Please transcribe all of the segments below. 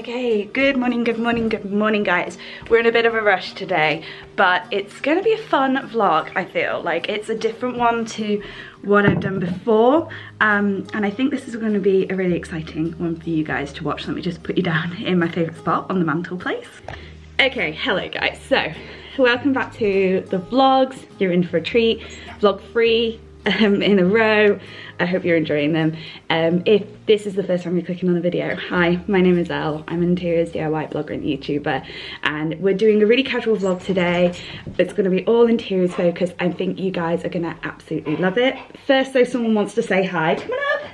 Okay, good morning guys. We're in a bit of a rush today, but it's gonna be a fun vlog. I feel like it's a different one to what I've done before, and I think this is going to be a really exciting one for you guys to watch. Let me just put you down in my favourite spot on the mantelpiece. Okay, hello guys, so welcome back to the vlogs. You're in for a treat, vlog 3 in a row. I hope you're enjoying them. If this is the first time you're clicking on the video, hi, my name is Elle. I'm an interiors DIY blogger and YouTuber, and we're doing a really casual vlog today. It's going to be all interiors focused. I think you guys are going to absolutely love it. First though, someone wants to say hi. Come on up.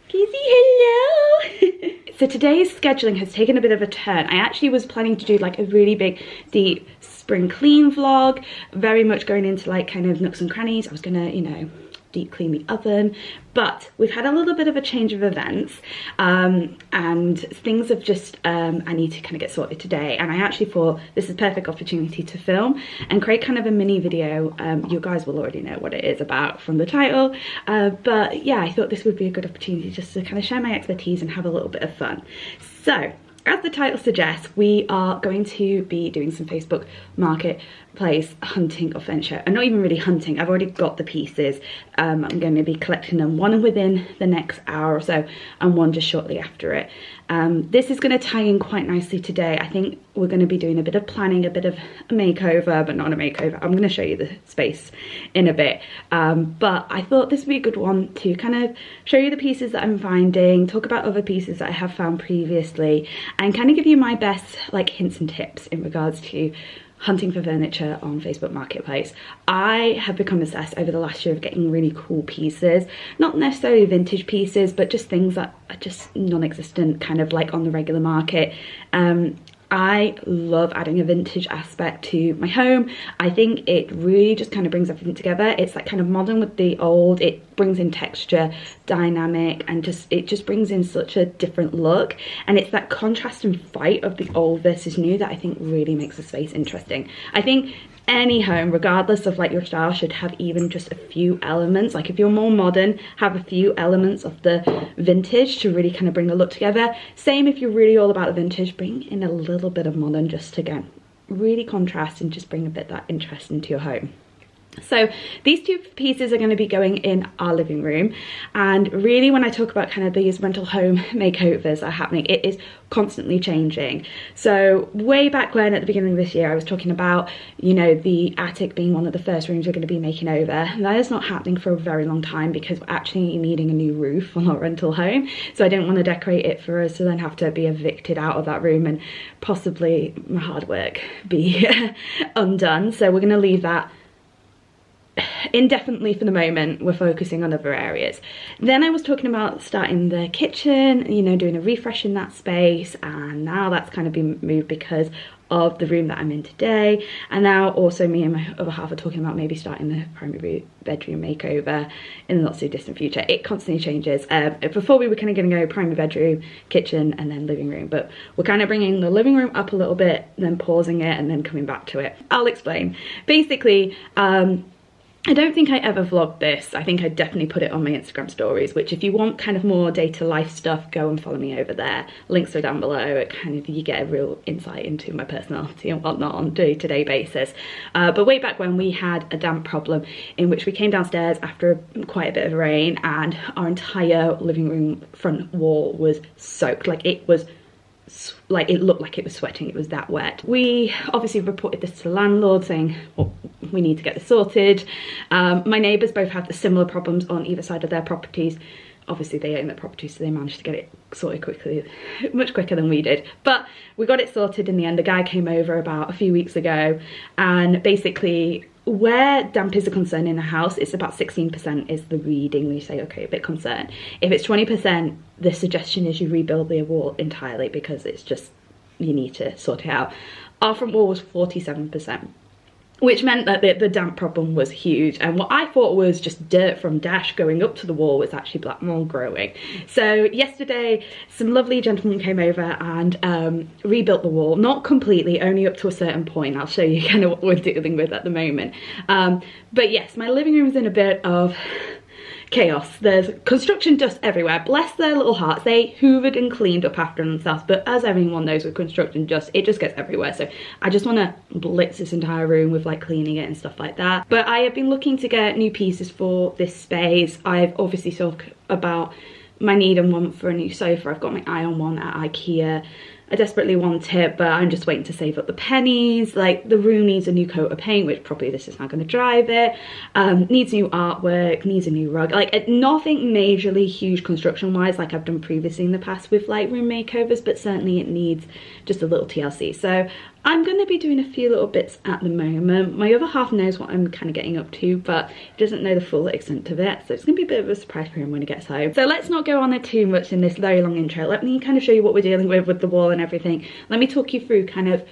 Kizzy, hello. So today's scheduling has taken a bit of a turn. I actually was planning to do like a really big, deep spring clean vlog, very much going into like kind of nooks and crannies. I was gonna, you know, deep clean the oven, but we've had a little bit of a change of events, and things have just I need to kind of get sorted today, and I actually thought this is a perfect opportunity to film and create kind of a mini video. You guys will already know what it is about from the title, but yeah, I thought this would be a good opportunity just to kind of share my expertise and have a little bit of fun. So as the title suggests, we are going to be doing some Facebook Marketplace hunting of furniture. And not even really hunting, I've already got the pieces. I'm going to be collecting them, one within the next hour or so and one just shortly after it. This is going to tie in quite nicely today. I think we're going to be doing a bit of planning, a bit of a makeover, but not a makeover. I'm going to show you the space in a bit. But I thought this would be a good one to kind of show you the pieces that I'm finding, talk about other pieces that I have found previously, and kind of give you my best like hints and tips in regards to hunting for furniture on Facebook Marketplace. I have become obsessed over the last year of getting really cool pieces, not necessarily vintage pieces, but just things that are just non-existent, kind of like on the regular market. I love adding a vintage aspect to my home. I think it really just kind of brings everything together. It's like kind of modern with the old. It brings in texture, dynamic, and it just brings in such a different look. And it's that contrast and fight of the old versus new that I think really makes the space interesting. I think any home, regardless of like your style, should have even just a few elements. Like if you're more modern, have a few elements of the vintage to really kind of bring the look together. Same if you're really all about the vintage, bring in a little bit of modern just to, again, really contrast and just bring a bit that interest into your home. So these two pieces are going to be going in our living room, and really when I talk about kind of these rental home makeovers are happening, it is constantly changing. So way back when at the beginning of this year I was talking about, you know, the attic being one of the first rooms we're going to be making over. That is not happening for a very long time because we're actually needing a new roof on our rental home, so I didn't want to decorate it for us to then have to be evicted out of that room and possibly my hard work be undone. So we're going to leave that indefinitely for the moment. We're focusing on other areas. Then I was talking about starting the kitchen, you know, doing a refresh in that space, and now that's kind of been moved because of the room that I'm in today. And now also me and my other half are talking about maybe starting the primary bedroom makeover in the not so distant future. It constantly changes. Before we were kind of going to go primary bedroom, kitchen, and then living room, but we're kind of bringing the living room up a little bit, then pausing it, and then coming back to it. I'll explain. Basically, I don't think I ever vlogged this. I think I definitely put it on my Instagram stories, which if you want kind of more day-to-life stuff, go and follow me over there. Links are down below. It kind of, you get a real insight into my personality and whatnot on a day-to-day basis. But way back when, we had a damp problem in which we came downstairs after quite a bit of rain, and our entire living room front wall was soaked. Like it was, like it looked like it was sweating, it was that wet. We obviously reported this to the landlord saying, well, we need to get this sorted. My neighbours both had the similar problems on either side of their properties. Obviously they own the property, so they managed to get it sorted quickly, much quicker than we did. But we got it sorted in the end. The guy came over about a few weeks ago, and basically where damp is a concern in a house, it's about 16% is the reading. We say, okay, a bit concerned. If it's 20%, the suggestion is you rebuild the wall entirely because it's just, you need to sort it out. Our front wall was 47%. Which meant that the damp problem was huge, and what I thought was just dirt from dash going up to the wall was actually black mold growing. So yesterday some lovely gentlemen came over and rebuilt the wall, not completely, only up to a certain point. I'll show you kind of what we're dealing with at the moment. But yes, my living room's in a bit of chaos. There's construction dust everywhere. Bless their little hearts. They hoovered and cleaned up after themselves, but as everyone knows with construction dust, it just gets everywhere. So I just want to blitz this entire room with like cleaning it and stuff like that. But I have been looking to get new pieces for this space. I've obviously talked about my need and want for a new sofa. I've got my eye on one at IKEA. I desperately want it, but I'm just waiting to save up the pennies. Like, the room needs a new coat of paint, which probably this is not going to drive it. Needs new artwork, needs a new rug. Like, nothing majorly huge construction wise like I've done previously in the past with like room makeovers, but certainly it needs just a little TLC. So I'm going to be doing a few little bits at the moment. My other half knows what I'm kind of getting up to, but he doesn't know the full extent of it. So it's going to be a bit of a surprise for him when he gets home. So let's not go on it too much in this very long intro. Let me kind of show you what we're dealing with the wall and everything. Let me talk you through kind of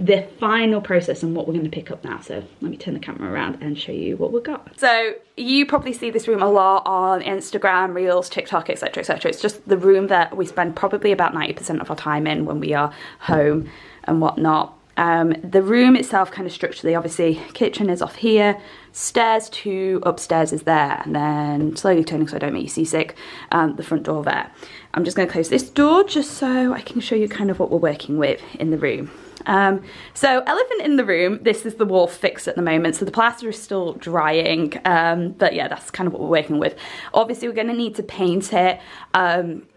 the final process and what we're going to pick up now. So let me turn the camera around and show you what we've got. So you probably see this room a lot on Instagram, Reels, TikTok, etc, etc. It's just the room that we spend probably about 90% of our time in when we are home and whatnot. The room itself kind of structurally, obviously kitchen is off here, stairs to upstairs is there, and then slowly turning so I don't make you seasick, the front door there. I'm just going to close this door just so I can show you kind of what we're working with in the room. So elephant in the room, this is the wall fixed at the moment, so the plaster is still drying, but yeah, that's kind of what we're working with. Obviously we're going to need to paint it.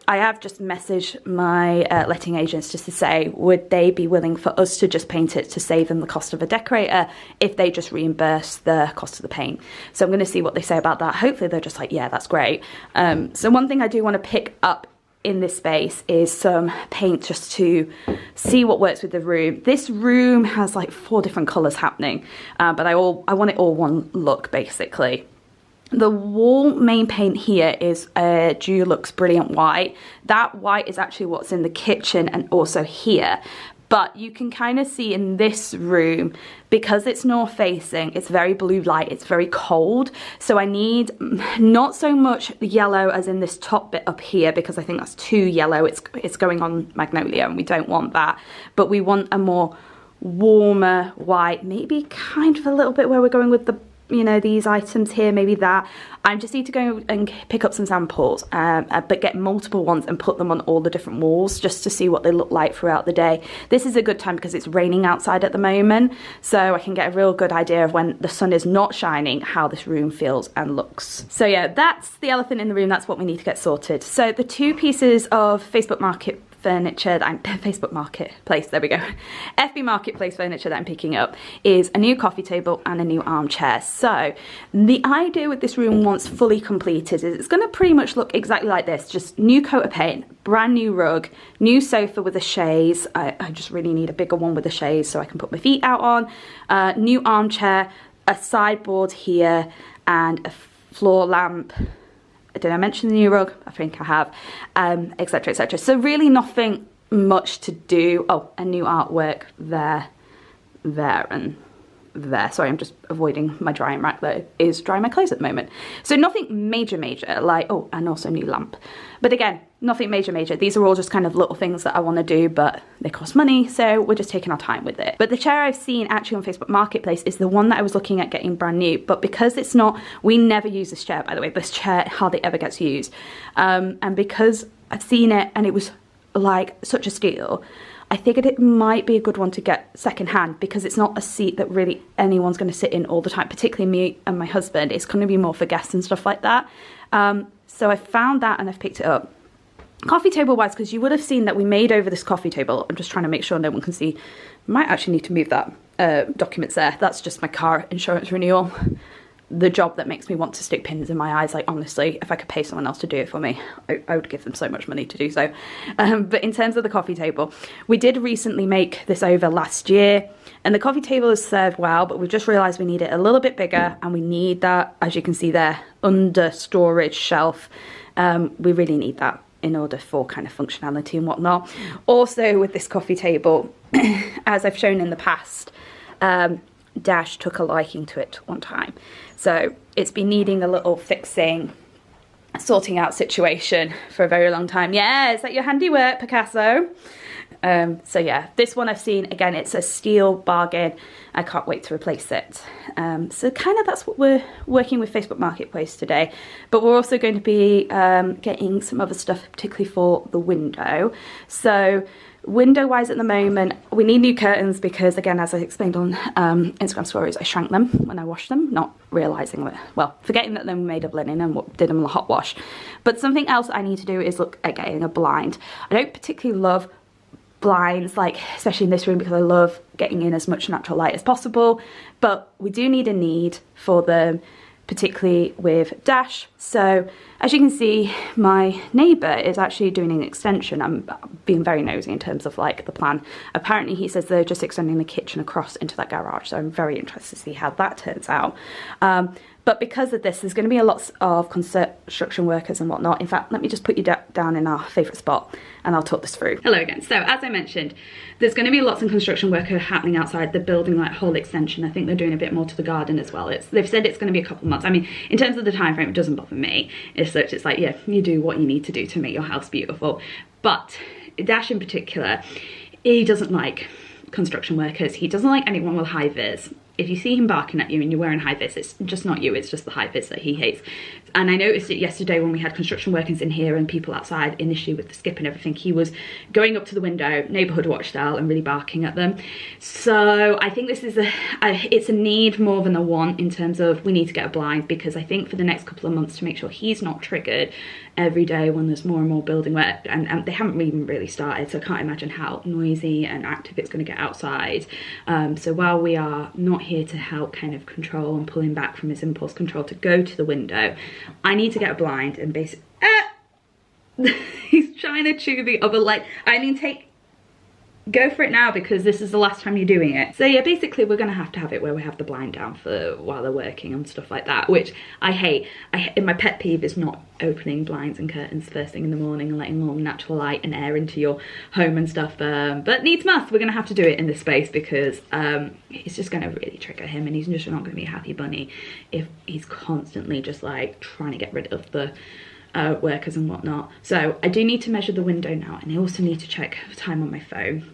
I have just messaged my letting agents just to say, would they be willing for us to just paint it to save them the cost of a decorator if they just reimburse the cost of the paint. So I'm going to see what they say about that. Hopefully they're just like, yeah, that's great. So one thing I do want to pick up in this space is some paint just to see what works with the room. This room has like 4 different colours happening, but I want it all one look basically. The wall main paint here is a Dulux Brilliant White. That white is actually what's in the kitchen and also here. But you can kind of see in this room, because it's north facing, it's very blue light, it's very cold. So I need not so much yellow as in this top bit up here, because I think that's too yellow. It's going on magnolia and we don't want that. But we want a more warmer white, maybe kind of a little bit where we're going with the, you know, these items here, maybe that. I just need to go and pick up some samples, but get multiple ones and put them on all the different walls just to see what they look like throughout the day. This is a good time because it's raining outside at the moment, so I can get a real good idea of when the sun is not shining, how this room feels and looks. So yeah, that's the elephant in the room. That's what we need to get sorted. So the 2 pieces of Facebook Market furniture that I'm Facebook Marketplace, there we go, FB Marketplace furniture that I'm picking up is a new coffee table and a new armchair. So the idea with this room once fully completed is it's going to pretty much look exactly like this, just new coat of paint, brand new rug, new sofa with a chaise. I just really need a bigger one with a chaise so I can put my feet out on, new armchair, a sideboard here and a floor lamp. Did I mention the new rug? I think I have, etc, etc. So really nothing much to do. Oh, a new artwork there, there and there. Sorry, I'm just avoiding my drying rack that is drying my clothes at the moment. So nothing major like, oh, and also a new lamp. But again, nothing major. These are all just kind of little things that I want to do, but they cost money, so we're just taking our time with it. But the chair I've seen actually on Facebook Marketplace is the one that I was looking at getting brand new, but because it's not, we never use this chair, by the way. This chair hardly ever gets used. And because I've seen it and it was like such a steal, I figured it might be a good one to get secondhand, because it's not a seat that really anyone's going to sit in all the time, particularly me and my husband. It's going to be more for guests and stuff like that. So I found that and I've picked it up. Coffee table wise, because you would have seen that we made over this coffee table. I'm just trying to make sure no one can see. Might actually need to move that documents there. That's just my car insurance renewal. The job that makes me want to stick pins in my eyes. Like, honestly, if I could pay someone else to do it for me, I would give them so much money to do so. But in terms of the coffee table, we did recently make this over last year, and the coffee table has served well, but we've just realised we need it a little bit bigger, and we need that, as you can see there, under storage shelf. We really need that in order for kind of functionality and whatnot. Also with this coffee table, as I've shown in the past, Dash took a liking to it one time. So it's been needing a little fixing, sorting out situation for a very long time. Yeah, is that your handiwork, Picasso? So yeah, this one I've seen, again, it's a steel bargain. I can't wait to replace it. So kind of that's what we're working with Facebook Marketplace today. But we're also going to be getting some other stuff, particularly for the window. So window wise at the moment, we need new curtains because, again, as I explained on Instagram stories, I shrank them when I washed them, not realising that, well, forgetting that they were made of linen and did them in a hot wash. But something else I need to do is look at getting a blind. I don't particularly love blinds, like especially in this room, because I love getting in as much natural light as possible, but we do need a need for them, particularly with Dash. So as you can see, my neighbour is actually doing an extension. I'm being very nosy in terms of like the plan. Apparently he says they're just extending the kitchen across into that garage, so I'm very interested to see how that turns out. But because of this, there's going to be a lot of construction workers and whatnot. In fact, let me just put you down in our favourite spot and I'll talk this through. Hello again. So as I mentioned, there's going to be lots of construction work happening outside. They're building like whole extension. I think they're doing a bit more to the garden as well. They've said it's going to be a couple of months. I mean, in terms of the time frame, it doesn't bother me. It's like, yeah, you do what you need to do to make your house beautiful. But Dash in particular, he doesn't like construction workers. He doesn't like anyone with high vis. If you see him barking at you and you're wearing high vis, it's just not you, it's just the high vis that he hates. And I noticed it yesterday when we had construction workers in here and people outside initially with the skip and everything. He was going up to the window, neighbourhood watch style, and really barking at them. So I think this is it's a need more than a want in terms of we need to get a blind, because I think for the next couple of months, to make sure he's not triggered every day when there's more and more building work, and they haven't even really started, so I can't imagine how noisy and active it's going to get outside. So while we are not here to help kind of control and pull him back from his impulse control to go to the window, I need to get a blind and basically he's trying to chew the other leg. I mean, go for it now, because this is the last time you're doing it. So yeah, basically we're gonna have to have it where we have the blind down for while they're working and stuff like that, which I hate. My pet peeve is not opening blinds and curtains first thing in the morning and letting all natural light and air into your home and stuff, but needs must. We're gonna have to do it in this space because it's just gonna really trigger him, and he's just not gonna be a happy bunny if he's constantly just like trying to get rid of the workers and whatnot. So I do need to measure the window now, and I also need to check the time on my phone.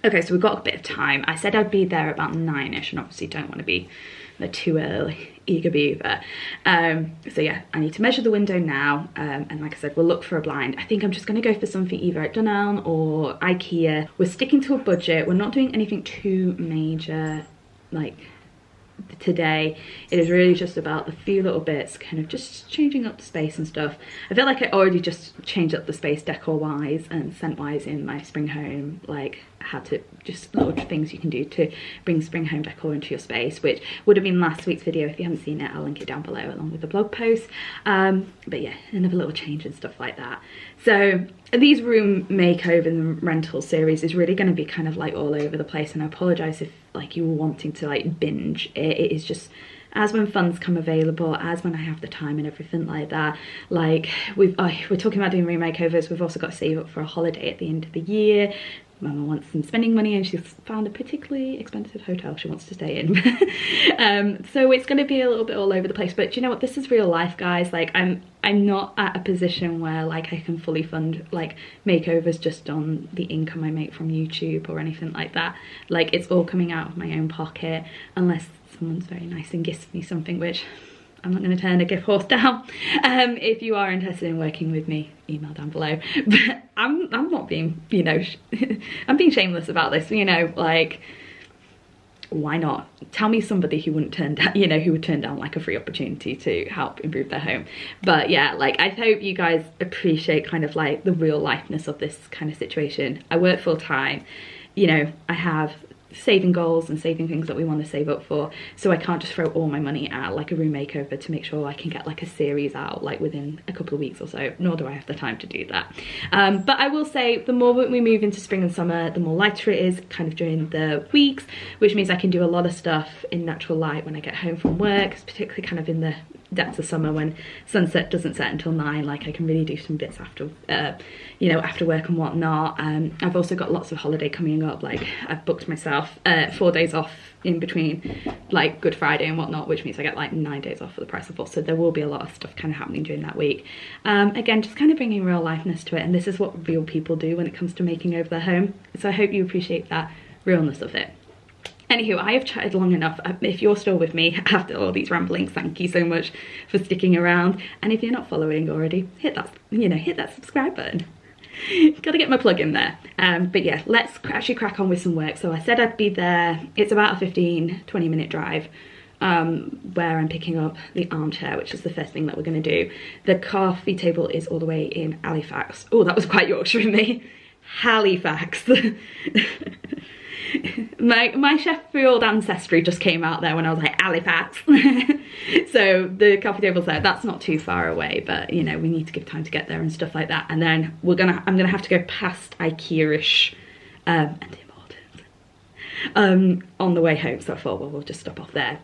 Okay, so we've got a bit of time. I said I'd be there about 9ish, and obviously don't want to be too early, eager beaver. So yeah, I need to measure the window now, and like I said, we'll look for a blind. I think I'm just going to go for something either at Dunelm or IKEA. We're sticking to a budget. We're not doing anything too major like today. It is really just about the few little bits, kind of just changing up the space and stuff. I feel like I already just changed up the space decor wise and scent wise in my spring home. Like I had to just little things you can do to bring spring home decor into your space, which would have been last week's video. If you haven't seen it, I'll link it down below along with the blog post. But yeah, another little change and stuff like that. So these room makeover and rental series is really going to be kind of like all over the place, and I apologize if like you were wanting to like binge. It is just as when funds come available, as when I have the time and everything like that. Like we're talking about doing room makeovers. We've also got to save up for a holiday at the end of the year. Mama wants some spending money, and she's found a particularly expensive hotel she wants to stay in. So it's going to be a little bit all over the place, but you know what, this is real life, guys. Like I'm not at a position where like I can fully fund like makeovers just on the income I make from YouTube or anything like that. Like it's all coming out of my own pocket, unless someone's very nice and gifts me something, which I'm not going to turn a gift horse down. If you are interested in working with me, email down below. But I'm not being, you know, I'm being shameless about this, you know, like, why not? Tell me somebody who wouldn't turn down, you know, who would turn down like a free opportunity to help improve their home. But yeah, like I hope you guys appreciate kind of like the real lifeness of this kind of situation. I work full time, you know, I have saving goals and saving things that we want to save up for, so I can't just throw all my money at like a room makeover to make sure I can get like a series out like within a couple of weeks or so, nor do I have the time to do that. But I will say the more that we move into spring and summer, the more lighter it is kind of during the weeks, which means I can do a lot of stuff in natural light when I get home from work, particularly kind of in the depths of summer when sunset doesn't set until 9, like I can really do some bits after, you know, after work and whatnot. I've also got lots of holiday coming up, like I've booked myself 4 days off in between like Good Friday and whatnot, which means I get like 9 days off for the price of 4, so there will be a lot of stuff kind of happening during that week. Again, just kind of bringing real lifeness to it, and this is what real people do when it comes to making over their home, so I hope you appreciate that realness of it. Anywho, I have chatted long enough. If you're still with me after all these ramblings, thank you so much for sticking around. And if you're not following already, hit that, you know, hit that subscribe button. Gotta get my plug in there. But yeah, let's actually crack on with some work. So I said I'd be there. It's about a 15-20 minute drive where I'm picking up the armchair, which is the first thing that we're gonna do. The coffee table is all the way in Halifax. Oh, that was quite Yorkshire in me. Halifax. My Sheffield ancestry just came out there when I was like, Halifax. So the coffee table's there. That's not too far away, but you know, we need to give time to get there and stuff like that. And then I'm gonna have to go past IKEA-ish and Tim Hortons on the way home. So I thought, well, we'll just stop off there.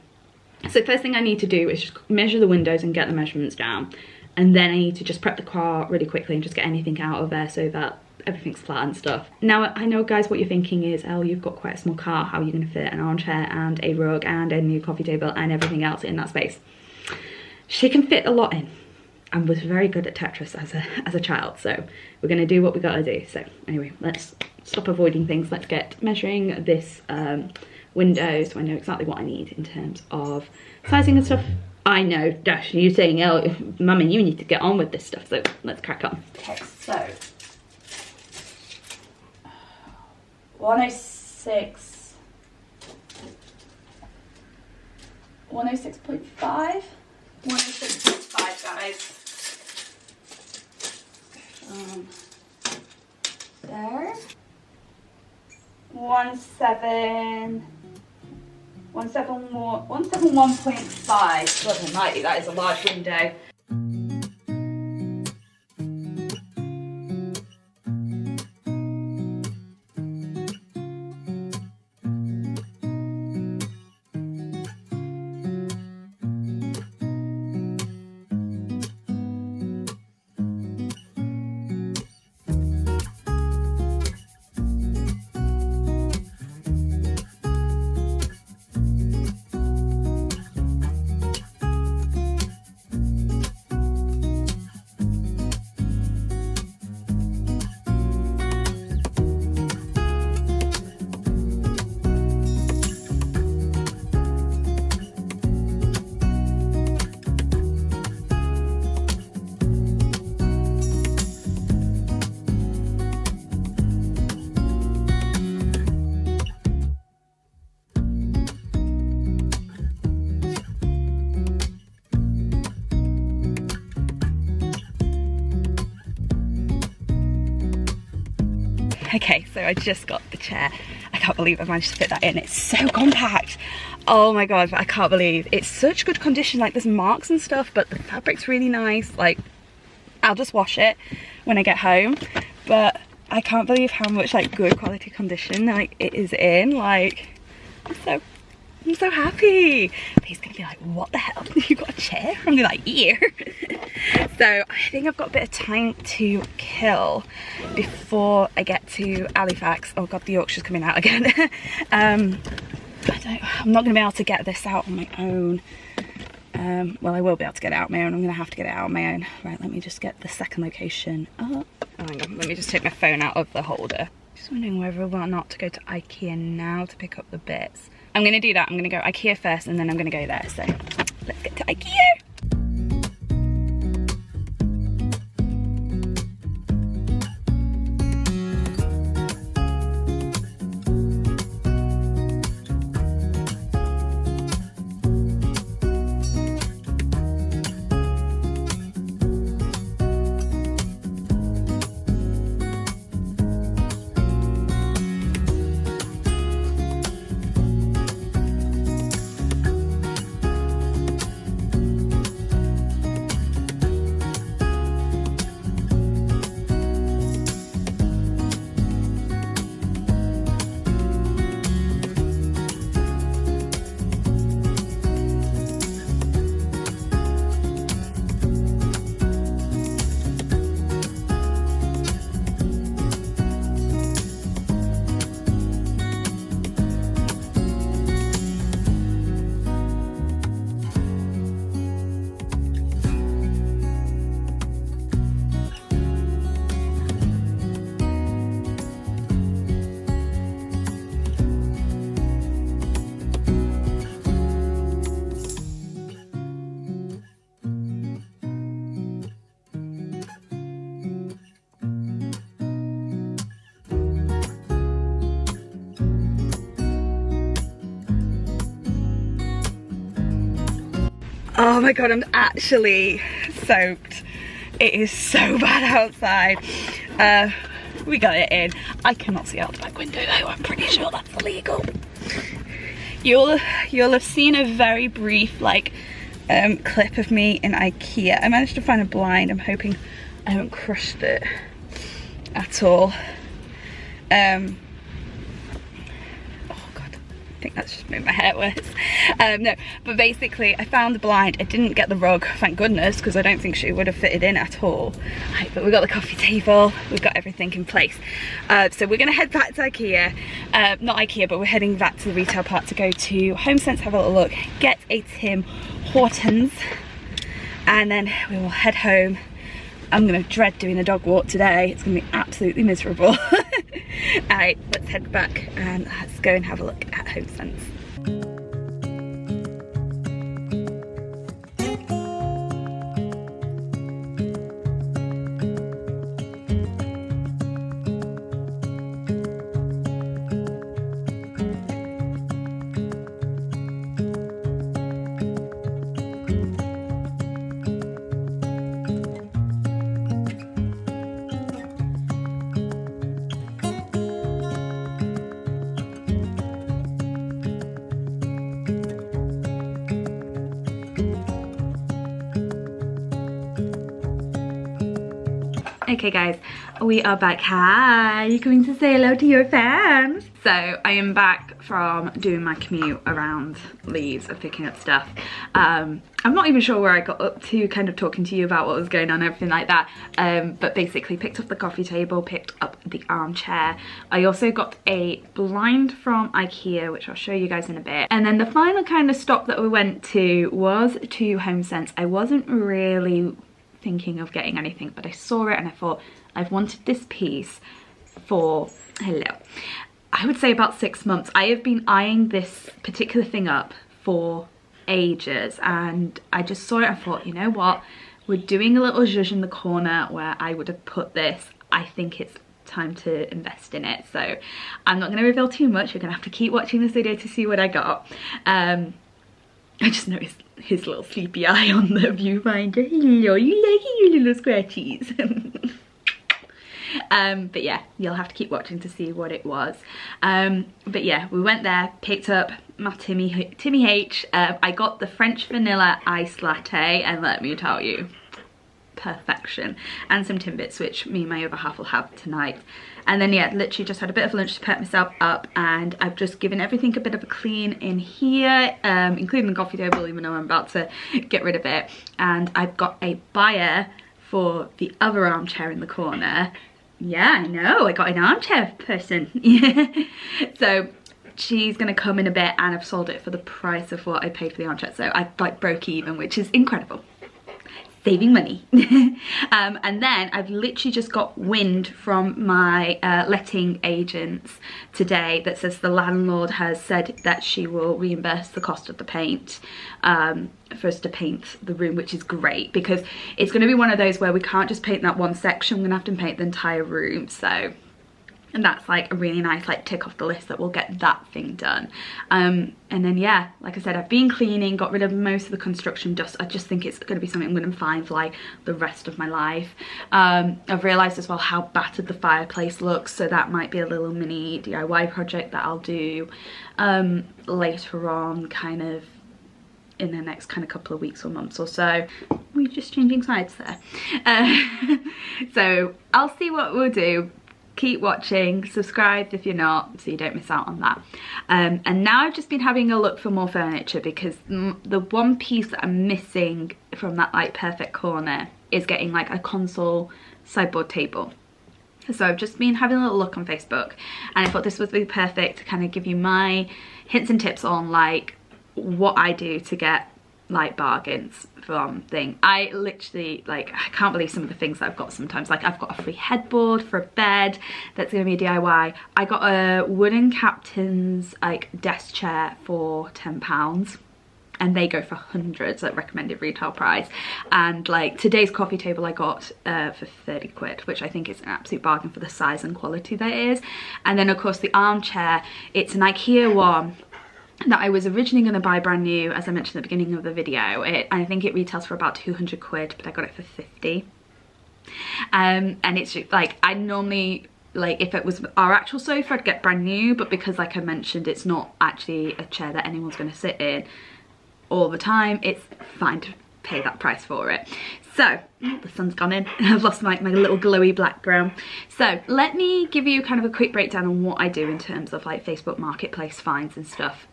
So first thing I need to do is just measure the windows and get the measurements down. And then I need to just prep the car really quickly and just get anything out of there so that everything's flat and stuff. Now, I know, guys, what you're thinking is, Elle, you've got quite a small car. How are you going to fit an armchair and a rug and a new coffee table and everything else in that space? She can fit a lot in and was very good at Tetris as a child. So we're going to do what we got to do. So anyway, let's stop avoiding things. Let's get measuring this window so I know exactly what I need in terms of sizing and stuff. I know, Dash, you're saying, oh, Mummy, you need to get on with this stuff. So let's crack on. Okay, so 106, 106.5, 106.5, guys. There. 171.5. God almighty, that is a large window. Okay, so I just got the chair. I can't believe I managed to fit that in. It's so compact. Oh my god, I can't believe it's such good condition. Like, there's marks and stuff, but the fabric's really nice. Like, I'll just wash it when I get home, but I can't believe how much like good quality condition like it is in. Like, I'm so happy. But he's gonna be like, what the hell? You got a chair? I'm gonna be like, yeah. So I think I've got a bit of time to kill before I get to Halifax. Oh god, the Yorkshire's coming out again. I'm not gonna be able to get this out on my own. Well, I will be able to get it out on my own. I'm gonna have to get it out on my own. Right, let me just get the second location up. Oh, hang on, let me just take my phone out of the holder. Just wondering whether or not to go to IKEA now to pick up the bits. I'm gonna do that. I'm gonna go IKEA first and then I'm gonna go there. So let's get to IKEA. Oh my god, I'm actually soaked. It is so bad outside. We got it in. I cannot see out the back window though, I'm pretty sure that's illegal. You'll have seen a very brief like clip of me in IKEA. I managed to find a blind. I'm hoping I haven't crushed it at all. Oh god, I think that's just made my hair worse. No, but basically I found the blind. I didn't get the rug, thank goodness, because I don't think she would have fitted in at all. Right, but we've got the coffee table, we've got everything in place. So we're gonna head back to IKEA. Not IKEA, but we're heading back to the retail park to go to HomeSense, have a little look, get a Tim Hortons, and then we will head home. I'm gonna dread doing the dog walk today. It's gonna be absolutely miserable. Alright, let's head back and let's go and have a look at HomeSense. Okay guys, we are back. Hi, you coming to say hello to your fans? So I am back from doing my commute around Leeds of picking up stuff. I'm not even sure where I got up to, kind of talking to you about what was going on, everything like that. But basically picked up the coffee table, picked up the armchair. I also got a blind from IKEA, which I'll show you guys in a bit. And then the final kind of stop that we went to was to HomeSense. I wasn't really thinking of getting anything, but I saw it and I thought I've wanted this piece for, I would say about 6 months. I have been eyeing this particular thing up for ages, and I just saw it and thought, you know what, we're doing a little zhuzh in the corner where I would have put this. I think it's time to invest in it. So I'm not going to reveal too much. You're going to have to keep watching this video to see what I got. I just noticed his little sleepy eye on the viewfinder. Hello, you like your little scratchies. But yeah, you'll have to keep watching to see what it was. But yeah, we went there, picked up my Timmy H. I got the French vanilla iced latte, and let me tell you, perfection. And some Timbits, which me and my other half will have tonight. And then yeah, literally just had a bit of lunch to pep myself up, and I've just given everything a bit of a clean in here, including the coffee table, even though I'm about to get rid of it. And I've got a buyer for the other armchair in the corner. Yeah, I know, I got an armchair person. So she's gonna come in a bit, and I've sold it for the price of what I paid for the armchair. So I like broke even, which is incredible. Saving money. And then I've literally just got wind from my letting agents today that says the landlord has said that she will reimburse the cost of the paint for us to paint the room, which is great, because it's going to be one of those where we can't just paint that one section. We're going to have to paint the entire room. So, and that's like a really nice like tick off the list that we'll get that thing done. And then yeah, like I said, I've been cleaning, got rid of most of the construction dust. I just think it's going to be something I'm going to find for like the rest of my life. I've realised as well how battered the fireplace looks, so that might be a little mini DIY project that I'll do later on, kind of in the next kind of couple of weeks or months or so. We're just changing sides there. So I'll see what we'll do. Keep watching, subscribe if you're not, so you don't miss out on that. And now I've just been having a look for more furniture, because the one piece that I'm missing from that like perfect corner is getting like a console sideboard table. So I've just been having a little look on Facebook, and I thought this would be perfect to kind of give you my hints and tips on like what I do to get like bargains from thing. I literally like, I can't believe some of the things that I've got sometimes. Like I've got a free headboard for a bed that's gonna be a DIY. I got a wooden captain's like desk chair for £10, and they go for 100s at recommended retail price. And like today's coffee table I got for 30 quid, which I think is an absolute bargain for the size and quality that it is. And then of course the armchair, it's an IKEA one. that I was originally going to buy brand new, as I mentioned at the beginning of the video. I think it retails for about 200 quid, but I got it for 50. And it's like, I normally, like, if it was our actual sofa, I'd get brand new, but because, like I mentioned, it's not actually a chair that anyone's going to sit in all the time, it's fine to pay that price for it. So the sun's gone in. I've lost my little glowy background. So let me give you kind of a quick breakdown on what I do in terms of like Facebook Marketplace finds and stuff.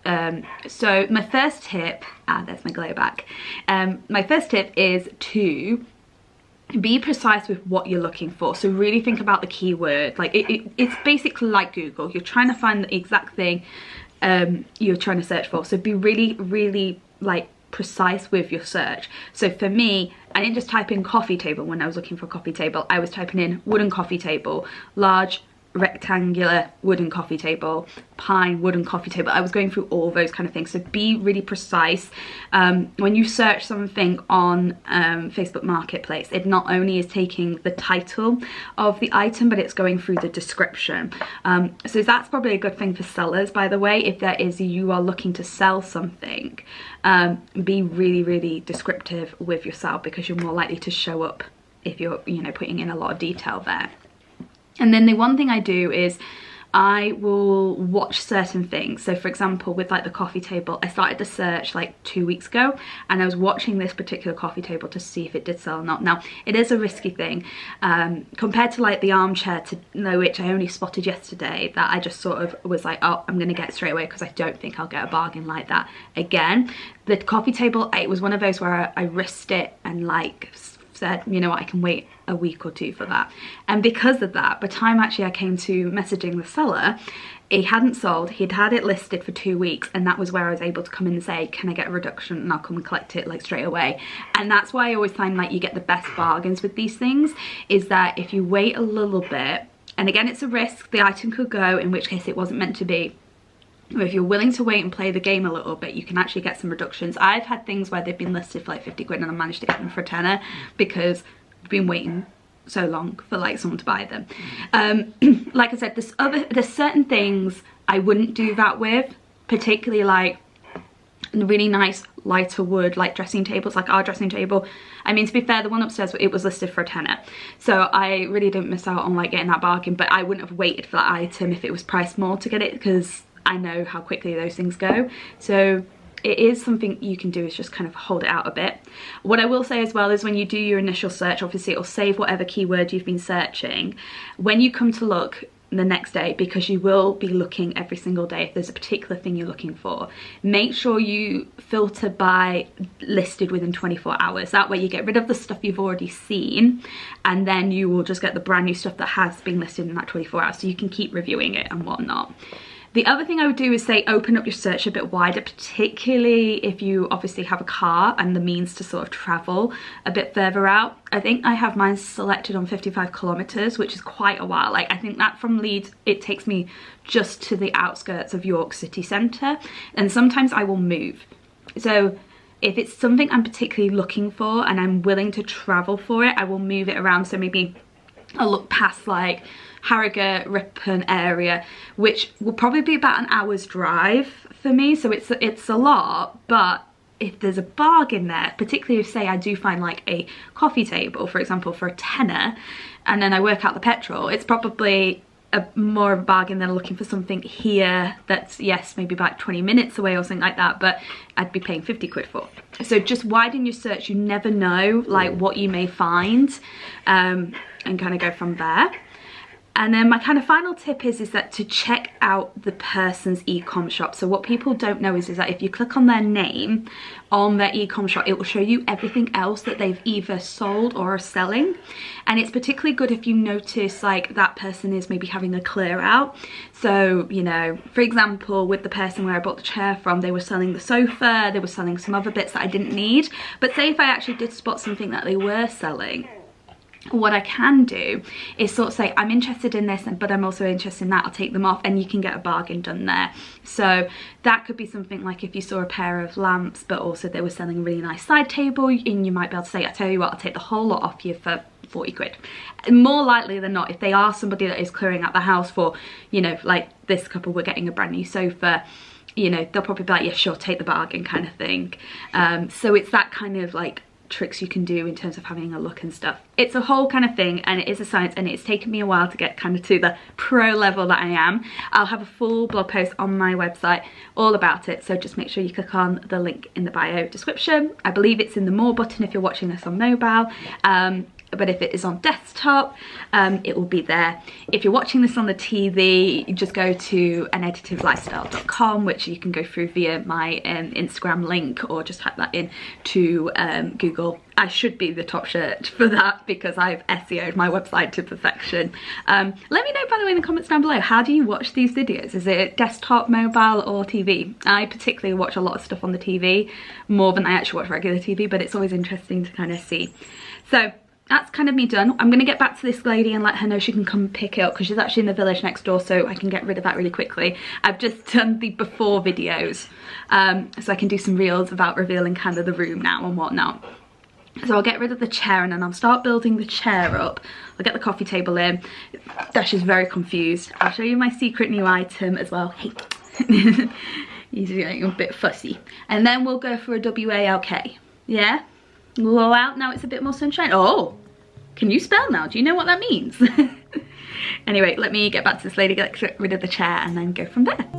So my first tip, there's my glow back. My first tip is to be precise with what you're looking for. So really think about the keyword. Like it's basically like Google. You're trying to find the exact thing you're trying to search for. So be really like precise with your search. So for me, I didn't just type in coffee table when I was looking for a coffee table. I was typing in wooden coffee table, large rectangular wooden coffee table, pine wooden coffee table. I was going through all those kind of things. So be really precise. When you search something on Facebook Marketplace, it not only is taking the title of the item, but it's going through the description. So that's probably a good thing for sellers, by the way. If there is, you are looking to sell something, be really descriptive with yourself, because you're more likely to show up if you're, you know, putting in a lot of detail there. And then the one thing I do is I will watch certain things. So for example, with like the coffee table, I started the search like 2 weeks ago, and I was watching this particular coffee table to see if it did sell or not. Now, it is a risky thing compared to like the armchair, which I only spotted yesterday, that I just sort of was like, oh, I'm gonna get straight away, because I don't think I'll get a bargain like that again. The coffee table, it was one of those where I risked it and like said, you know what, I can wait a week or two for that. And because of that, by the time actually I came to messaging the seller, it hadn't sold. He'd had it listed for 2 weeks, and that was where I was able to come in and say, can I get a reduction, and I'll come and collect it like straight away. And that's why I always find like you get the best bargains with these things, is that if you wait a little bit, and again, it's a risk, the item could go, in which case it wasn't meant to be. If you're willing to wait and play the game a little bit, you can actually get some reductions. I've had things where they've been listed for like 50 quid and I managed to get them for a tenner, because I've been waiting so long for like someone to buy them. Like I said, there's certain things I wouldn't do that with, particularly like really nice lighter wood like dressing tables, like our dressing table. I mean, to be fair, the one upstairs, it was listed for a tenner, so I really didn't miss out on like getting that bargain. But I wouldn't have waited for that item if it was priced more to get it, because I know how quickly those things go. So it is something you can do, is just kind of hold it out a bit. What I will say as well is when you do your initial search, obviously it'll save whatever keyword you've been searching. When you come to look the next day, because you will be looking every single day if there's a particular thing you're looking for, make sure you filter by listed within 24 hours. That way you get rid of the stuff you've already seen, and then you will just get the brand new stuff that has been listed in that 24 hours, so you can keep reviewing it and whatnot. The other thing I would do is say open up your search a bit wider, particularly if you obviously have a car and the means to sort of travel a bit further out. I think I have mine selected on 55 kilometers, which is quite a while. Like, I think that from Leeds, it takes me just to the outskirts of York city centre, and sometimes I will move. So if it's something I'm particularly looking for and I'm willing to travel for it, I will move it around. So maybe I'll look past like Harrogate, Ripon area, which will probably be about an hour's drive for me. So it's a lot, but if there's a bargain there, particularly if say I do find like a coffee table, for example, for a tenner, and then I work out the petrol, it's probably more of a bargain than looking for something here that's, yes, maybe about 20 minutes away or something like that, but I'd be paying 50 quid for. So just widen your search. You never know like what you may find, and kind of go from there. And then my kind of final tip is that to check out the person's e-com shop. So what people don't know is that if you click on their name on their e-com shop, it will show you everything else that they've either sold or are selling. And it's particularly good if you notice like that person is maybe having a clear out. So, you know, for example, with the person where I bought the chair from, they were selling the sofa, they were selling some other bits that I didn't need. But say if I actually did spot something that they were selling, what I can do is sort of say, I'm interested in this, but I'm also interested in that, I'll take them off, and you can get a bargain done there. So that could be something like if you saw a pair of lamps, but also they were selling a really nice side table, and you might be able to say, I tell you what, I'll take the whole lot off you for 40 quid. More likely than not, if they are somebody that is clearing out the house for, you know, like this couple were getting a brand new sofa, you know, they'll probably be like, yeah, sure, take the bargain kind of thing. So it's that kind of like tricks you can do in terms of having a look and stuff. It's a whole kind of thing, and it is a science, and it's taken me a while to get kind of to the pro level that I am. I'll have a full blog post on my website all about it, so just make sure you click on the link in the bio description. I believe it's in the more button if you're watching this on mobile, but if it is on desktop, it will be there. If you're watching this on the TV, you just go to aneditedlifestyle.com, which you can go through via my Instagram link, or just type that in to Google. I should be the top search for that because I've SEO'd my website to perfection. Let me know, by the way, in the comments down below, how do you watch these videos? Is it desktop, mobile, or TV? I particularly watch a lot of stuff on the TV, more than I actually watch regular TV, but it's always interesting to kind of see. So that's kind of me done. I'm gonna get back to this lady and let her know she can come pick it up, because she's actually in the village next door, so I can get rid of that really quickly. I've just done the before videos, so I can do some reels about revealing kind of the room now and whatnot. So I'll get rid of the chair and then I'll start building the chair up. I'll get the coffee table in. Dash is very confused. I'll show you my secret new item as well. Hey. He's getting a bit fussy. And then we'll go for a WALK. Yeah? We'll go out now, it's a bit more sunshine. Oh, can you spell now? Do you know what that means? Anyway, let me get back to this lady, get rid of the chair, and then go from there.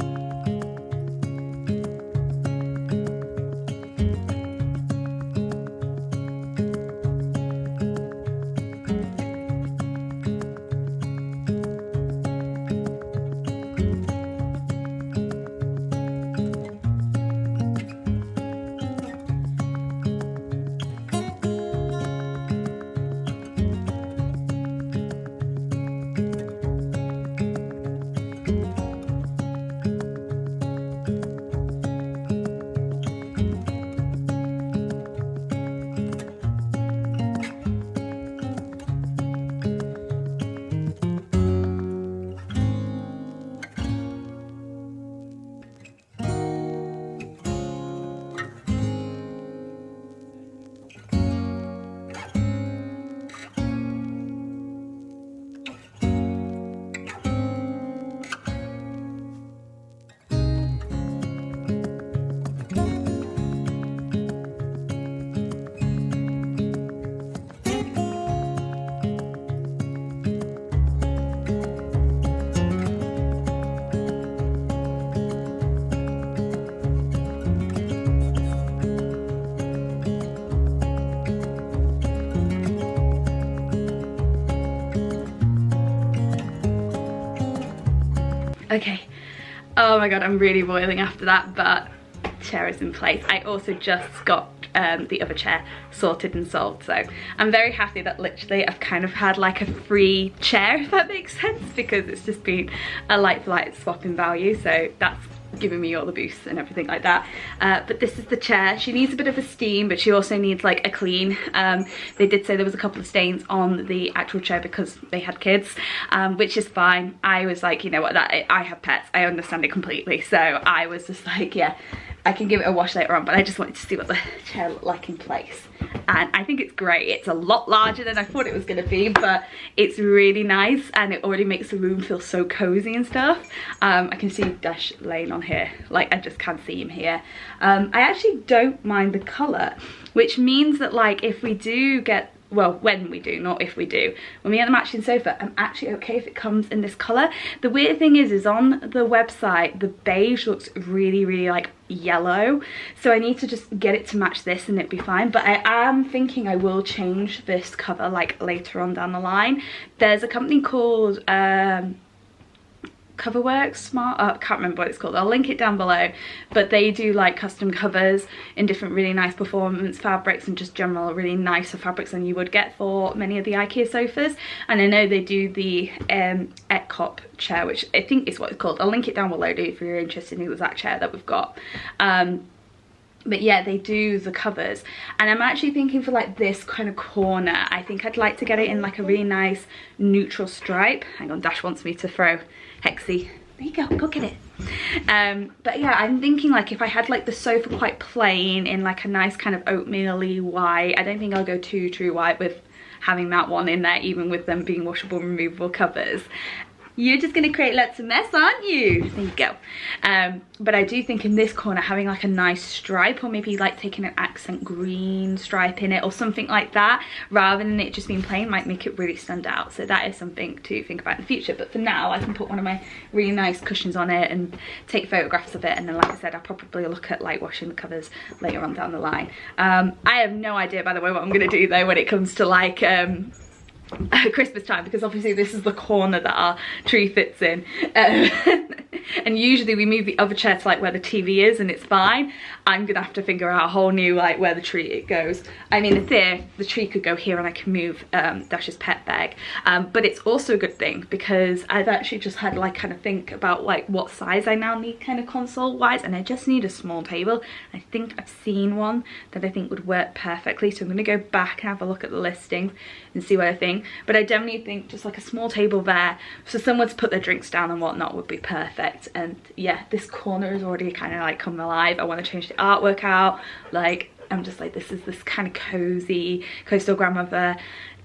Okay, oh my god, I'm really boiling after that, but chair is in place. I also just got the other chair sorted and sold, so I'm very happy that literally I've kind of had like a free chair, if that makes sense, because it's just been a like for like swap in value, so that's giving me all the boosts and everything like that. But this is the chair. She needs a bit of a steam, but she also needs like a clean. They did say there was a couple of stains on the actual chair because they had kids, which is fine. I was like, you know what, I have pets, I understand it completely, so I was just like, yeah, I can give it a wash later on, but I just wanted to see what the chair looked like in place. And I think it's great. It's a lot larger than I thought it was going to be, but it's really nice, and it already makes the room feel so cozy and stuff. I can see Dash laying on here, like I just can't see him here. I actually don't mind the colour, which means that like if we do get, well, when we do, not if we do, when we get the matching sofa, I'm actually okay if it comes in this colour. The weird thing is on the website, the beige looks really, really like yellow, so I need to just get it to match this and it'd be fine. But I am thinking I will change this cover like later on down the line. There's a company called Coverworks Smart, I can't remember what it's called, I'll link it down below, but they do like custom covers in different really nice performance fabrics and just general really nicer fabrics than you would get for many of the IKEA sofas. And I know they do the Etkop chair, which I think is what it's called. I'll link it down below if you're interested in the exact chair that we've got. But yeah, they do the covers, and I'm actually thinking for like this kind of corner, I think I'd like to get it in like a really nice neutral stripe. Hang on, Dash wants me to throw Hexy. There you go, go get it. But yeah, I'm thinking like if I had like the sofa quite plain in like a nice kind of oatmeal-y white, I don't think I'll go too true white with having that one in there, even with them being washable, removable covers. You're just gonna create lots of mess, aren't you? There you go. But I do think in this corner having like a nice stripe, or maybe like taking an accent green stripe in it or something like that, rather than it just being plain, might make it really stand out. So that is something to think about in the future. But for now, I can put one of my really nice cushions on it and take photographs of it. And then, like I said, I'll probably look at like washing the covers later on down the line. I have no idea, by the way, what I'm gonna do though when it comes to like Christmas time, because obviously this is the corner that our tree fits in, and usually we move the other chair to like where the TV is and it's fine. I'm gonna have to figure out a whole new like where the tree it goes. I mean, in theory the tree could go here and I can move Dash's pet bag, but it's also a good thing because I've actually just had to like kind of think about like what size I now need kind of console wise, and I just need a small table. I think I've seen one that I think would work perfectly, so I'm gonna go back and have a look at the listings and see what I think. But I definitely think just like a small table there so someone to put their drinks down and whatnot would be perfect. And yeah, this corner is already kind of like come alive. I want to change the artwork out. Like, I'm just like, this is this kind of cozy coastal grandmother,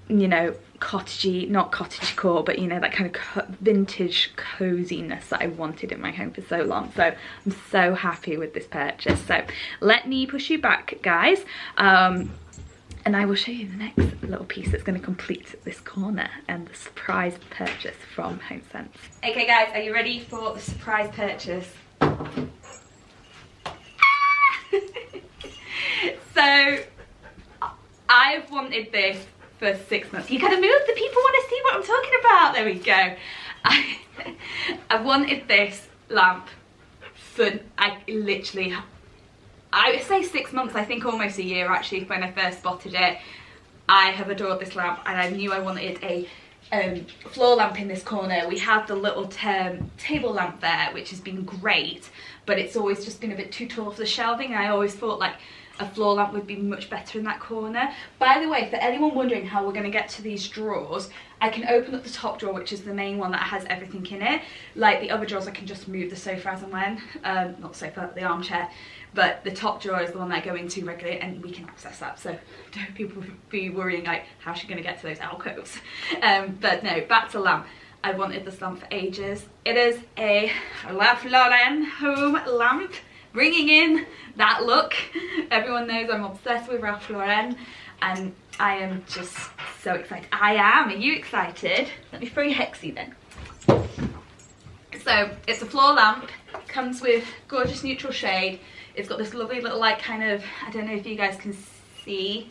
you know, cottagey, not cottage core, but you know, that kind of vintage coziness that I wanted in my home for so long. So I'm so happy with this purchase. So let me push you back, guys, and I will show you the next little piece that's going to complete this corner and the surprise purchase from 100's. Okay guys, are you ready for the surprise purchase? So I've wanted this for 6 months. You gotta move, the people want to see what I'm talking about. There we go. I wanted this lamp for, I would say 6 months, I think almost a year actually, when I first spotted it. I have adored this lamp and I knew I wanted a floor lamp in this corner. We have the little table lamp there, which has been great, but it's always just been a bit too tall for the shelving. I always thought like a floor lamp would be much better in that corner. By the way, for anyone wondering how we're going to get to these drawers, I can open up the top drawer, which is the main one that has everything in it. Like the other drawers, I can just move the sofa as and when. Not sofa, the armchair. But the top drawer is the one that I go into regularly and we can access that. So don't people be worrying like, how's she going to get to those alcoves? But no, back to lamp. I wanted this lamp for ages. It is a Ralph Lauren home lamp, bringing in that look. Everyone knows I'm obsessed with Ralph Lauren and I am just so excited. I am. Are you excited? Let me throw you Hexie then. So it's a floor lamp, comes with gorgeous neutral shade. It's got this lovely little like kind of, I don't know if you guys can see,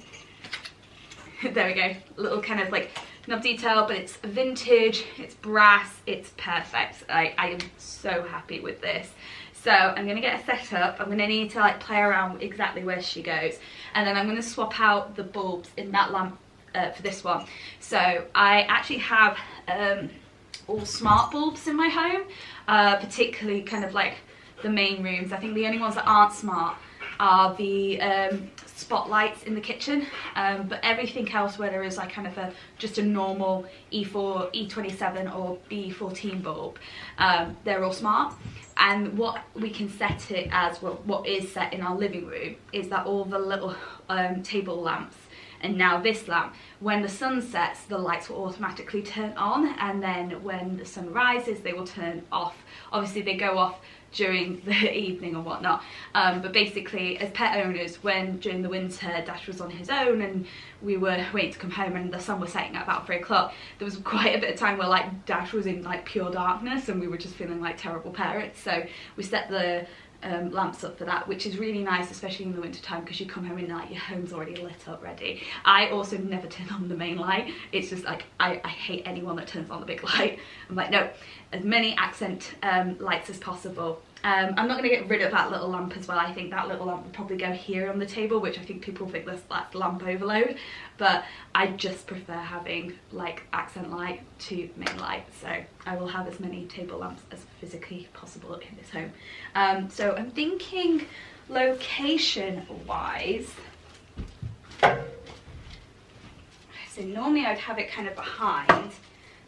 there we go, little kind of like knob detail, but it's vintage, it's brass, it's perfect. I am so happy with this. So I'm gonna get her set up. I'm gonna need to like play around with exactly where she goes, and then I'm gonna swap out the bulbs in that lamp for this one. So I actually have all smart bulbs in my home, particularly kind of like the main rooms. I think the only ones that aren't smart are the spotlights in the kitchen, but everything else where there is like kind of just a normal E4, E27 or B14 bulb, they're all smart. And what we can set it as, well, what is set in our living room is that all the little table lamps, and now this lamp, when the sun sets, the lights will automatically turn on, and then when the sun rises, they will turn off. Obviously they go off during the evening or whatnot, but basically as pet owners, when during the winter Dash was on his own and we were waiting to come home and the sun was setting at about 3 o'clock, there was quite a bit of time where like Dash was in like pure darkness and we were just feeling like terrible parents. So we set the lamps up for that, which is really nice, especially in the winter time, because you come home and like your home's already lit up ready. I also never turn on the main light. It's just like I hate anyone that turns on the big light. I'm like, no, as many accent lights as possible. I'm not going to get rid of that little lamp as well. I think that little lamp would probably go here on the table, which I think people think that's lamp overload, but I just prefer having like accent light to main light. So I will have as many table lamps as physically possible in this home. So I'm thinking location wise, so normally I'd have it kind of behind.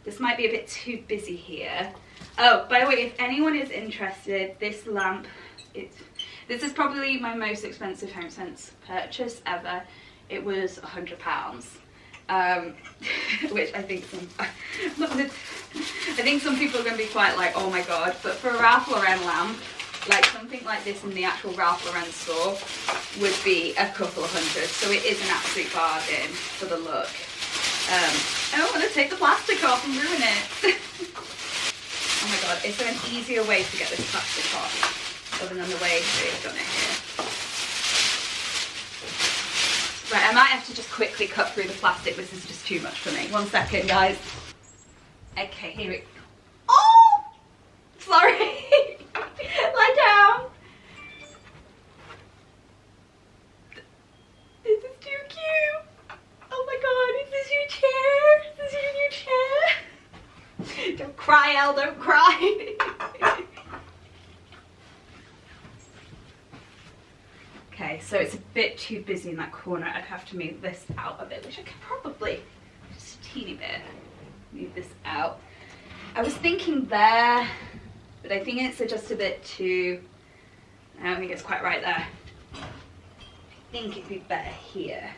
This might be a bit too busy here. Oh, by the way, if anyone is interested, this lamp, this is probably my most expensive 100's purchase ever. It was £100, which I think I I think some people are going to be quite like, oh my god, but for a Ralph Lauren lamp, like something like this in the actual Ralph Lauren store would be a couple of hundred, so it is an absolute bargain for the look. I don't want to take the plastic off and ruin it. Oh my god, is there an easier way to get this plastic off other than the way they've done it here? Right, I might have to just quickly cut through the plastic. This is just too much for me. 1 second, guys. Okay, here we go. Oh! Sorry. Lie down. This is too cute. Oh my god, is this your chair? Is this your new chair? Don't cry, Elle, don't cry. Okay, so it's a bit too busy in that corner. I'd have to move this out a bit, which I could probably, just a teeny bit, move this out. I was thinking there, but I think it's just a bit too, I don't think it's quite right there. I think it'd be better here.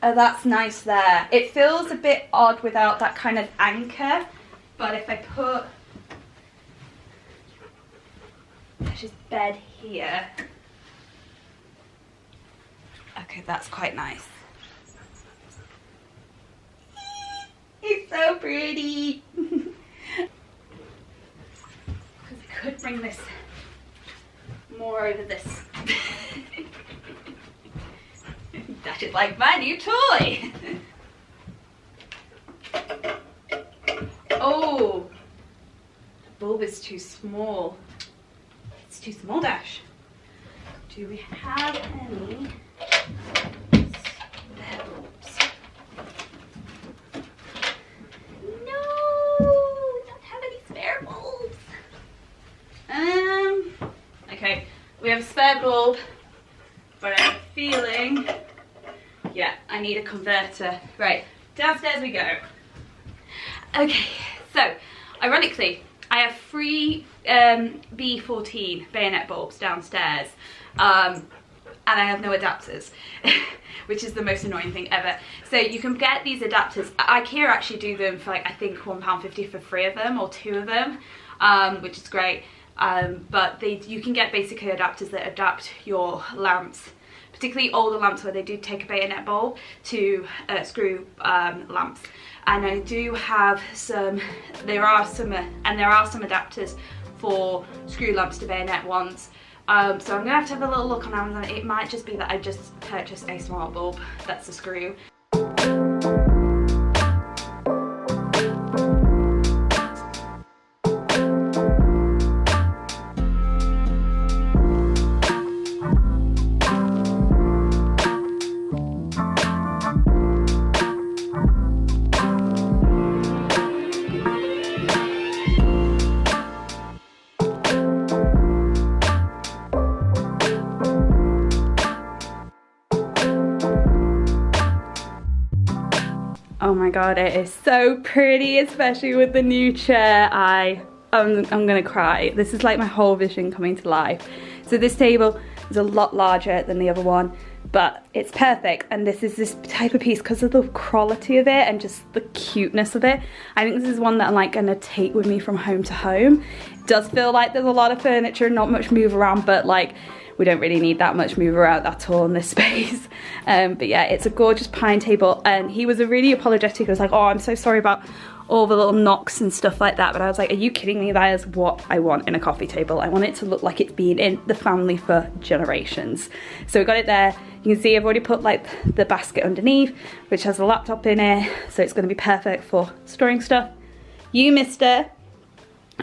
Oh, that's nice there. It feels a bit odd without that kind of anchor, but if I put Ash's bed here. Okay, that's quite nice. It's so pretty. Because I could bring this more over this. That is like my new toy. Oh, the bulb is too small. It's too small, Dash. Do we have any spare bulbs? No, we don't have any spare bulbs. Okay, we have a spare bulb, but I'm feeling, yeah, I need a converter. Right, downstairs we go. Okay, so ironically, I have 3 B14 bayonet bulbs downstairs, and I have no adapters, which is the most annoying thing ever. So you can get these adapters. IKEA actually do them for like, I think £1.50 for 3 of them or 2 of them, which is great. But you can get basically adapters that adapt your lamps, particularly older lamps where they do take a bayonet bulb to screw lamps. And I do have some, there are some adapters for screw lamps to bayonet ones. So I'm gonna have to have a little look on Amazon. It might just be that I just purchased a smart bulb that's a screw. Oh my god, it is so pretty, especially with the new chair. I'm gonna cry. This is like my whole vision coming to life. So this table is a lot larger than the other one, but it's perfect. And this is this type of piece because of the quality of it and just the cuteness of it. I think this is one that I'm like gonna take with me from home to home. It does feel like there's a lot of furniture, not much move around, but like we don't really need that much move around at all in this space. But yeah, it's a gorgeous pine table, and he was really apologetic. He was like, oh, I'm so sorry about all the little knocks and stuff like that. But I was like, are you kidding me? That is what I want in a coffee table. I want it to look like it's been in the family for generations. So we got it there. You can see I've already put like the basket underneath, which has a laptop in it. So it's gonna be perfect for storing stuff. You, mister,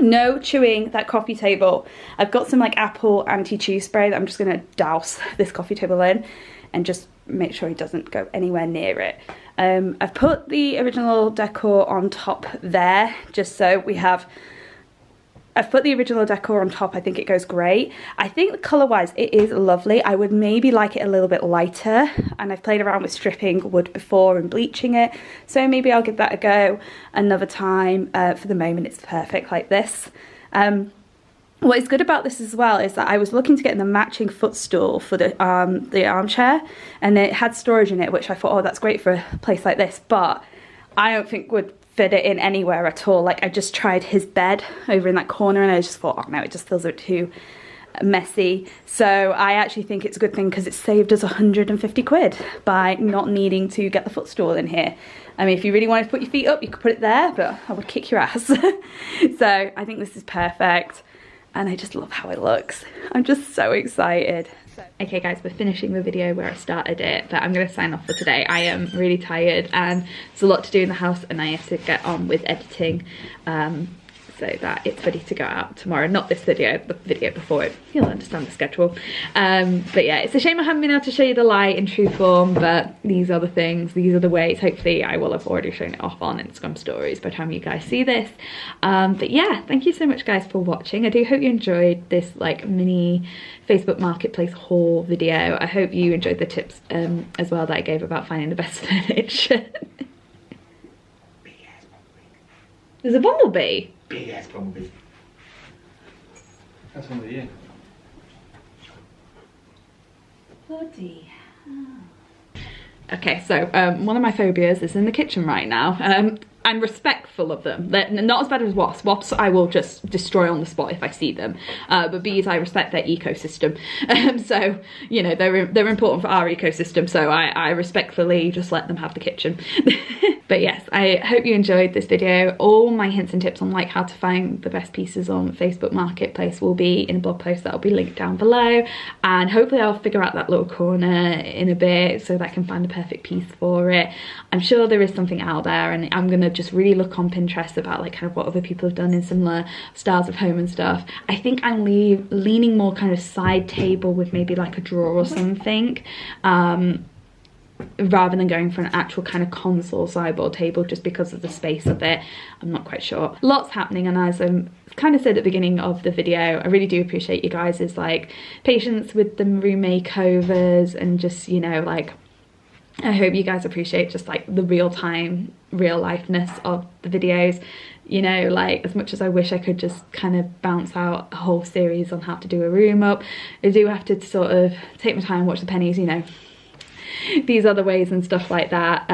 no chewing that coffee table. I've got some like apple anti-chew spray that I'm just gonna douse this coffee table in and just make sure he doesn't go anywhere near it. I've put the original decor on top there, just so we have, I've put the original decor on top. I think it goes great. I think colour wise it is lovely. I would maybe like it a little bit lighter, and I've played around with stripping wood before and bleaching it, so maybe I'll give that a go another time. For the moment it's perfect like this. What is good about this as well is that I was looking to get the matching footstool for the armchair, and it had storage in it, which I thought, oh, that's great for a place like this. But I don't think would fit it in anywhere at all. Like, I just tried his bed over in that corner and I just thought, oh no, it just feels a bit too messy. So I actually think it's a good thing because it saved us 150 quid by not needing to get the footstool in here. I mean, if you really wanted to put your feet up, you could put it there, but I would kick your ass. So I think this is perfect and I just love how it looks. I'm just so excited. Okay guys, we're finishing the video where I started it, but I'm gonna sign off for today. I am really tired and there's a lot to do in the house and I have to get on with editing so that it's ready to go out tomorrow. Not this video, the video before it. You'll understand the schedule. But yeah, it's a shame I haven't been able to show you the light in true form, but these are the things, these are the ways. Hopefully I will have already shown it off on Instagram stories by the time you guys see this. But yeah, thank you so much guys for watching. I do hope you enjoyed this like mini Facebook Marketplace haul video. I hope you enjoyed the tips as well that I gave about finding the best furniture. There's a bumblebee. Big ass bumblebee. That's one of the year. Bloody hell. Okay, so one of my phobias is in the kitchen right now. I'm respectful of them. They're not as bad as wasps. Wasps I will just destroy on the spot if I see them. But bees, I respect their ecosystem. So, you know, they're important for our ecosystem. So I respectfully just let them have the kitchen. But yes, I hope you enjoyed this video. All my hints and tips on like how to find the best pieces on Facebook Marketplace will be in a blog post that will be linked down below. And hopefully I'll figure out that little corner in a bit so that I can find the perfect piece for it. I'm sure there is something out there and I'm gonna just really look on Pinterest about like kind of what other people have done in similar styles of home and stuff. I think I'm leaning more kind of side table with maybe like a drawer or something. Rather than going for an actual kind of console sideboard table just because of the space of it. I'm not quite sure. Lots happening, and as I kind of said at the beginning of the video, I really do appreciate you guys' like patience with the room makeovers and just, you know, like I hope you guys appreciate just like the real time, real lifeness of the videos. You know, like as much as I wish I could just kind of bounce out a whole series on how to do a room up, I do have to sort of take my time, watch the pennies, you know, these other ways and stuff like that.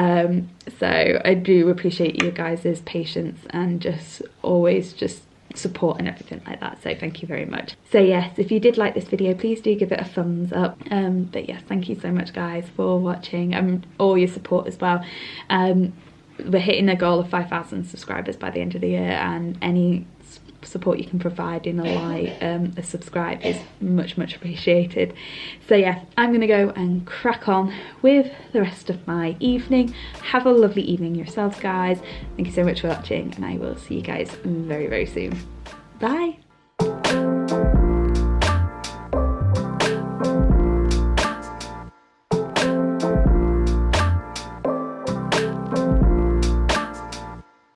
So I do appreciate you guys' patience and just always just support and everything like that, so thank you very much. So yes, if you did like this video, please do give it a thumbs up. But yes, thank you so much guys for watching and all your support as well. We're hitting a goal of 5,000 subscribers by the end of the year, and any support you can provide in a like, a subscribe is much appreciated. So yeah, I'm gonna go and crack on with the rest of my evening. Have a lovely evening yourselves guys. Thank you so much for watching and I will see you guys very soon. Bye.